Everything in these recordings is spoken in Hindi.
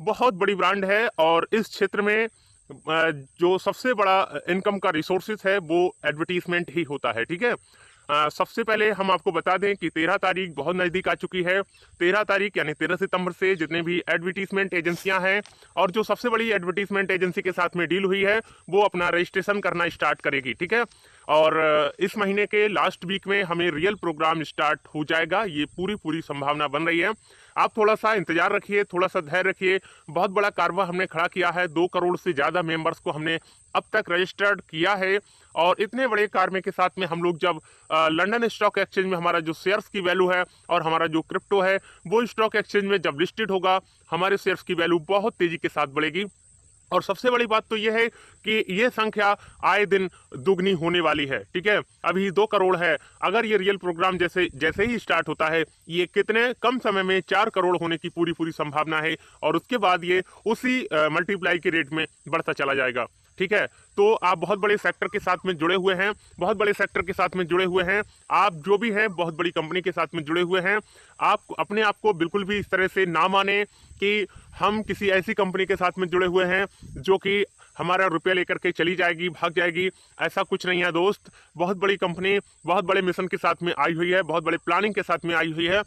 बहुत बड़ी ब्रांड है और इस क्षेत्र में जो सबसे बड़ा इनकम का रिसोर्सेज है वो एडवर्टीजमेंट ही होता है। ठीक है। सबसे पहले हम आपको बता दें कि 13 तारीख बहुत नज़दीक आ चुकी है। 13 तारीख यानी 13 सितंबर से जितने भी एडवर्टीजमेंट एजेंसियां हैं और जो सबसे बड़ी एडवर्टीजमेंट एजेंसी के साथ में डील हुई है वो अपना रजिस्ट्रेशन करना स्टार्ट करेगी। ठीक है। और इस महीने के लास्ट वीक में हमें रियल प्रोग्राम स्टार्ट हो जाएगा, ये पूरी पूरी संभावना बन रही है। आप थोड़ा सा इंतजार रखिए, थोड़ा सा धैर्य रखिए। बहुत बड़ा कारवा हमने खड़ा किया है, 2 करोड़ से ज़्यादा मेंबर्स को हमने अब तक रजिस्टर्ड किया है। और इतने बड़े कारवे के साथ में हम लोग जब लंदन स्टॉक एक्सचेंज में हमारा जो शेयर्स की वैल्यू है और हमारा जो क्रिप्टो है वो स्टॉक एक्सचेंज में जब लिस्टेड होगा, हमारे शेयर्स की वैल्यू बहुत तेजी के साथ बढ़ेगी। और सबसे बड़ी बात तो यह है कि ये संख्या आए दिन दुगनी होने वाली है। ठीक है। अभी 2 करोड़ है, अगर ये रियल प्रोग्राम जैसे जैसे ही स्टार्ट होता है ये कितने कम समय में 4 करोड़ होने की पूरी पूरी संभावना है और उसके बाद ये उसी मल्टीप्लाई के रेट में बढ़ता चला जाएगा। ठीक है। तो आप बहुत बड़े सेक्टर के साथ में जुड़े हुए हैं, बहुत बड़े सेक्टर के साथ में जुड़े हुए हैं। आप जो भी हैं बहुत बड़ी कंपनी के साथ में जुड़े हुए हैं। आप अपने आप को बिल्कुल भी इस तरह से ना माने कि हम किसी ऐसी कंपनी के साथ में जुड़े हुए हैं जो कि हमारा रुपया लेकर के चली जाएगी, भाग जाएगी। ऐसा कुछ नहीं है दोस्त। बहुत बड़ी कंपनी बहुत बड़े मिशन के साथ में आई हुई है, बहुत बड़े प्लानिंग के साथ में आई हुई है।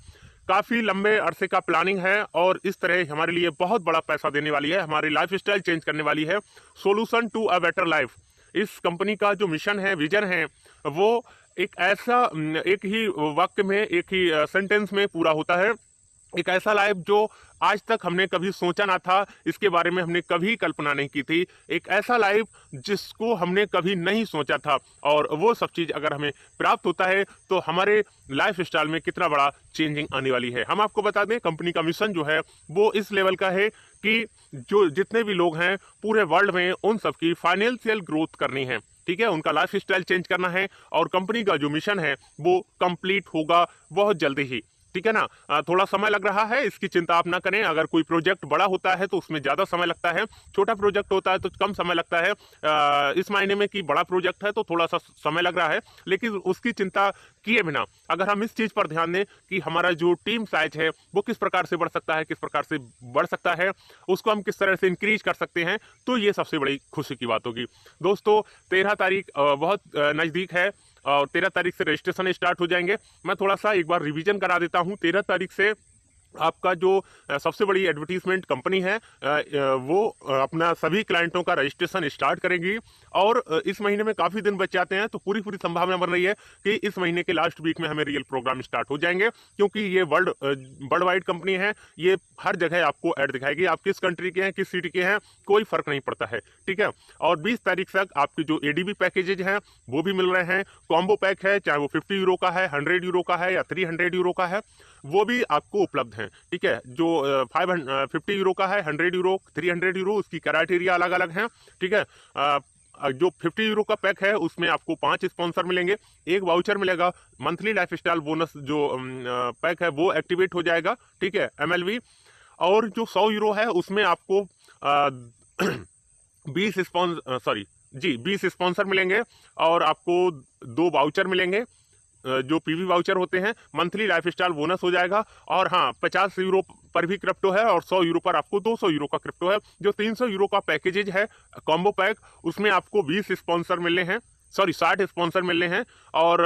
काफ़ी लंबे अरसे का प्लानिंग है और इस तरह हमारे लिए बहुत बड़ा पैसा देने वाली है, हमारी लाइफ स्टाइल चेंज करने वाली है। Solution to a better life, इस कंपनी का जो मिशन है, विजन है, वो एक ऐसा एक ही वाक्य में, एक ही सेंटेंस में पूरा होता है। एक ऐसा लाइफ जो आज तक हमने कभी सोचा ना था, इसके बारे में हमने कभी कल्पना नहीं की थी। एक ऐसा लाइफ जिसको हमने कभी नहीं सोचा था और वो सब चीज़ अगर हमें प्राप्त होता है तो हमारे लाइफ स्टाइल में कितना बड़ा चेंजिंग आने वाली है। हम आपको बता दें कंपनी का मिशन जो है वो इस लेवल का है कि जो जितने भी लोग हैं पूरे वर्ल्ड में उन सबकी फाइनेंशियल ग्रोथ करनी है। ठीक है। उनका लाइफ स्टाइल चेंज करना है और कंपनी का जो मिशन है वो कंप्लीट होगा बहुत जल्दी ही। ठीक है ना। थोड़ा समय लग रहा है, इसकी चिंता आप ना करें। अगर कोई प्रोजेक्ट बड़ा होता है तो उसमें ज़्यादा समय लगता है, छोटा प्रोजेक्ट होता है तो कम समय लगता है। इस महीने में कि बड़ा प्रोजेक्ट है तो थोड़ा सा समय लग रहा है, लेकिन उसकी चिंता किए बिना अगर हम इस चीज़ पर ध्यान दें कि हमारा जो टीम साइज है वो किस प्रकार से बढ़ सकता है, किस प्रकार से बढ़ सकता है, उसको हम किस तरह से इंक्रीज कर सकते हैं, तो ये सबसे बड़ी खुशी की बात होगी। दोस्तों 13 तारीख बहुत नज़दीक है और 13 तारीख से रजिस्ट्रेशन स्टार्ट हो जाएंगे। मैं थोड़ा सा एक बार रिवीजन करा देता हूँ। 13 तारीख से आपका जो सबसे बड़ी एडवर्टीजमेंट कंपनी है वो अपना सभी क्लाइंटों का रजिस्ट्रेशन स्टार्ट करेगी और इस महीने में काफ़ी दिन बच जाते हैं तो पूरी पूरी संभावना बन रही है कि इस महीने के लास्ट वीक में हमें रियल प्रोग्राम स्टार्ट हो जाएंगे, क्योंकि ये वर्ल्ड वाइड कंपनी है। ये हर जगह आपको ऐड दिखाएगी, आप किस कंट्री के हैं, किस सिटी के हैं, कोई फर्क नहीं पड़ता है। ठीक है। और 20 तारीख तक आपके जो एडीबी पैकेजेज हैं वो भी मिल रहे हैं। कॉम्बो पैक है, चाहे वो 50 यूरो का है, 100 यूरो का है या 300 यूरो का है, वो भी आपको उपलब्ध हैं। ठीक है। जो 50 यूरो का है, 100 यूरो, 300 यूरो, उसकी क्राइटेरिया अलग अलग हैं। ठीक है। जो 50 यूरो का पैक है उसमें आपको 5 स्पॉन्सर मिलेंगे, एक वाउचर मिलेगा, मंथली लाइफ स्टाइल बोनस जो पैक है वो एक्टिवेट हो जाएगा। ठीक है, MLV। और जो 100 यूरो है उसमें आपको 20 स्पॉन्सर मिलेंगे और आपको 2 वाउचर मिलेंगे जो पीवी वाउचर होते हैं, मंथली लाइफ स्टाइल बोनस हो जाएगा। और हाँ, 50 यूरो पर भी क्रिप्टो है और 100 यूरो पर आपको 200 यूरो का क्रिप्टो है। जो 300 यूरो का पैकेजेज है कॉम्बो पैक, उसमें आपको 20 स्पॉन्सर मिलने हैं, सॉरी 60 स्पॉन्सर मिलने हैं और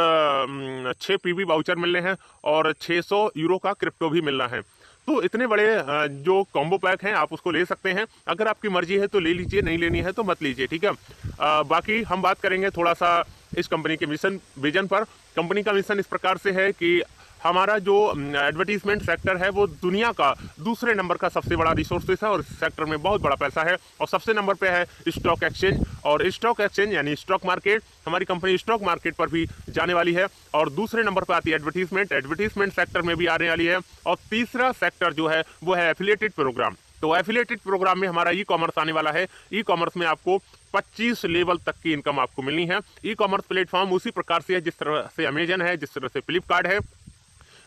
6 पीवी वाउचर मिलने हैं और 600 यूरो का क्रिप्टो भी मिलना है। तो इतने बड़े जो कॉम्बो पैक हैं आप उसको ले सकते हैं। अगर आपकी मर्जी है तो ले लीजिए, नहीं लेनी है तो मत लीजिए। ठीक है। बाकी हम बात करेंगे थोड़ा सा इस कंपनी के मिशन विजन पर। कंपनी का मिशन इस प्रकार से है कि हमारा जो एडवर्टीजमेंट सेक्टर है वो दुनिया का दूसरे नंबर का सबसे बड़ा रिसोर्सेस है और इस सेक्टर में बहुत बड़ा पैसा है। और सबसे नंबर पे है स्टॉक एक्सचेंज, और स्टॉक एक्सचेंज यानी स्टॉक मार्केट, हमारी कंपनी स्टॉक मार्केट पर भी जाने वाली है। और दूसरे नंबर पर आती है एडवर्टीजमेंट सेक्टर में भी आने वाली है। और तीसरा सेक्टर जो है वो है एफिलिएटेड प्रोग्राम। तो एफिलिएटेड प्रोग्राम में हमारा ई कॉमर्स आने वाला है। ई कॉमर्स में आपको 25 लेवल तक की इनकम आपको मिलनी है। ई कॉमर्स प्लेटफॉर्म उसी प्रकार से है जिस तरह से अमेजन है, जिस तरह से फ्लिपकार्ट है।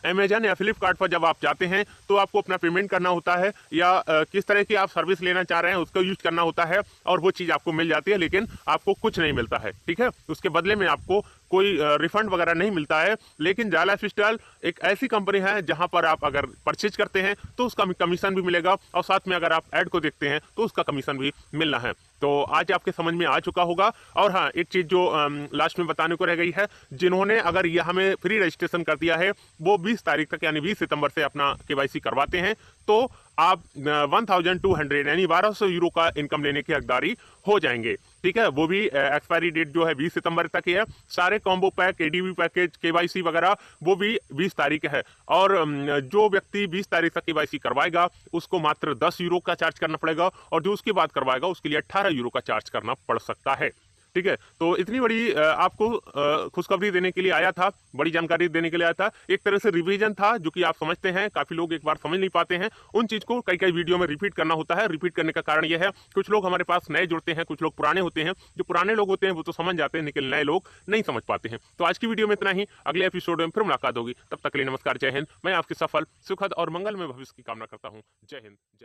अमेजन या फ्लिपकार्ट पर जब आप जाते हैं तो आपको अपना पेमेंट करना होता है या किस तरह की आप सर्विस लेना चाह रहे हैं उसको यूज करना होता है और वो चीज़ आपको मिल जाती है, लेकिन आपको कुछ नहीं मिलता है। ठीक है। उसके बदले में आपको कोई रिफंड वगैरह नहीं मिलता है। लेकिन जय लाइफ स्टाइल एक ऐसी कंपनी है जहां पर आप अगर परचेज करते हैं तो उसका कमीशन भी मिलेगा, और साथ में अगर आप ऐड को देखते हैं तो उसका कमीशन भी मिलना है। तो आज आपके समझ में आ चुका होगा। और हाँ, एक चीज़ जो लास्ट में बताने को रह गई है, जिन्होंने अगर ये हमें फ्री रजिस्ट्रेशन कर दिया है वो 20 तारीख तक यानी 20 सितंबर से अपना केवाईसी करवाते हैं तो आप 1200 यानी 1200 यूरो का इनकम लेने की हकदारी हो जाएंगे। ठीक है, वो भी एक्सपायरी डेट जो है 20 सितंबर तक ही है। सारे combo pack, ADV package, KYC वगैरह वो भी 20 तारीख है। और जो व्यक्ति 20 तारीख तक केवाईसी करवाएगा उसको मात्र 10 यूरो का चार्ज करना पड़ेगा, और जो उसके बाद करवाएगा उसके लिए 18 यूरो का चार्ज करना पड़ सकता है। ठीक है, तो इतनी बड़ी आपको खुशखबरी देने के लिए आया था, बड़ी जानकारी देने के लिए आया था। एक तरह से रिवीजन था, जो कि आप समझते हैं काफ़ी लोग एक बार समझ नहीं पाते हैं। उन चीज़ को कई कई वीडियो में रिपीट करना होता है। रिपीट करने का कारण यह है, कुछ लोग हमारे पास नए जुड़ते हैं, कुछ लोग पुराने होते हैं। जो पुराने लोग होते हैं वो तो समझ जाते हैं, लेकिन नए लोग नहीं समझ पाते हैं। तो आज की वीडियो में इतना ही। अगले एपिसोड में फिर मुलाकात होगी। तब तक के लिए नमस्कार, जय हिंद। मैं आपके सफल, सुखद और मंगलमय भविष्य की कामना करता हूँ। जय हिंद, जय भारत।